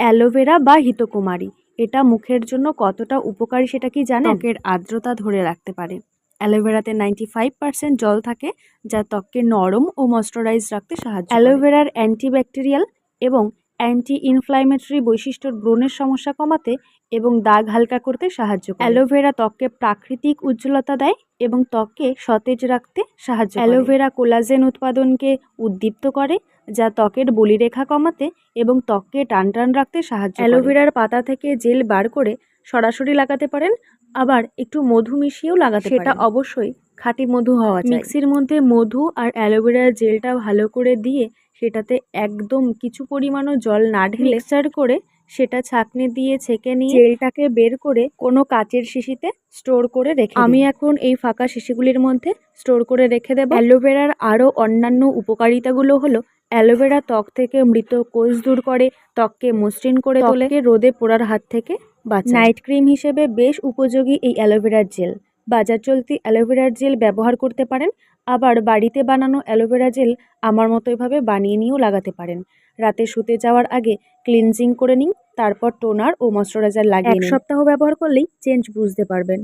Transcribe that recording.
Aloe vera বা হিতকুমারী এটা মুখের জন্য কতটা উপকারী সেটা কি জানেন? ত্বকের আর্দ্রতা ধরে রাখতে পারে। অ্যালোভেরাতে 95% জল থাকে, যা ত্বককে নরম ও ময়শ্চারাইজ রাখতে সাহায্য করে। অ্যালোভেরার অ্যান্টিব্যাকটেরিয়াল এবং অ্যান্টি ইনফ্ল্যামেটরি বৈশিষ্ট্য ব্রণের সমস্যা কমাতে এবং দাগ হালকা করতে সাহায্য করে। অ্যালোভেরা ত্বককে প্রাকৃতিক উজ্জ্বলতা দেয় এবং ত্বককে সতেজ রাখতে সাহায্য করে। অ্যালোভেরা কোলাজেন উৎপাদনকে উদ্দীপ্ত করে, যা ত্বকের বলিরেখা কমাতে এবং ত্বককে টান টান রাখতে সাহায্য করে। অ্যালোভেরার পাতা থেকে জেল বার করে সরাসরি লাগাতে পারেন, আবার একটু মধু মিশিয়েও লাগাতে পারেন। সেটা অবশ্যই খাঁটি মধু হওয়া চাই। মিক্সির মধ্যে মধু আর অ্যালোভেরার জেলটা ভালো করে দিয়ে সেটাতে একদম কিছু পরিমাণও জল না ঢেলে মিক্সচার করে সেটা ছাঁকনি দিয়ে ছেঁকে নিয়ে জেলটাকে বের করে কোনো কাচের শিশিতে স্টোর করে রেখে আমি এখন এই ফাঁকা শিশিগুলির মধ্যে স্টোর করে রেখে দেব। অ্যালোভেরার আরও অন্যান্য উপকারিতাগুলো হলো অ্যালোভেরা ত্বক থেকে মৃত কোষ দূর করে, ত্বককে মসৃণ করে তোলে, রোদে পোড়ার হাত থেকে বাঁচায়। নাইট ক্রিম হিসেবে বেশ উপযোগী এই অ্যালোভেরার জেল। বাজার চলতি অ্যালোভেরার জেল ব্যবহার করতে পারেন, আবার বাড়িতে বানানো অ্যালোভেরা জেল আমার মতো এভাবে বানিয়ে নিয়েও লাগাতে পারেন। রাতে শুতে যাওয়ার আগে ক্লিনজিং করে নিন, তারপর টোনার ও ময়শ্চারাইজার লাগিয়ে নিন। 1 সপ্তাহ ব্যবহার করলেই চেঞ্জ বুঝতে পারবেন।